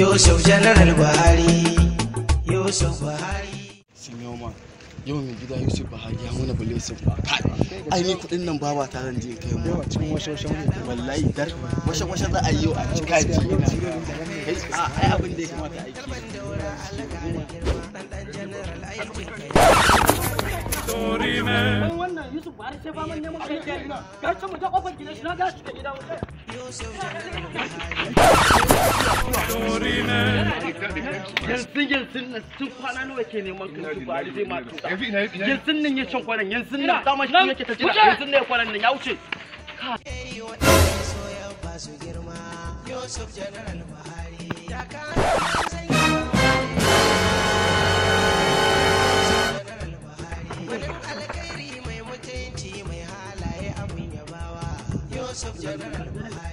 Yusuf General Buhari, Yusuf Buhari. Sinoma, yau mai gida Yusuf Buhari ya muna bule su ba. Ai ni kudin nan baba ta zan je kai mu. Cikin washe-washen ne. Wallahi dar washe za a yi a cika ji. Ai abin da ya kamata aiki. Sorry man. Wannan Yusuf Buhari sai ba man neman kai kai ina. Ga can mu ta kofar gidan shi na ga shi da gida mu. Sorry man. Yanzu nan sun kwana nawa ke neman kai Yusuf Buhari zai ma tuta. Yanzu nan ya can kwanan yanzu nan dama shi yake ta jira yanzu ne kwanan nan ya wuce. Yusuf General Buhari ya Yusuf General Buhari.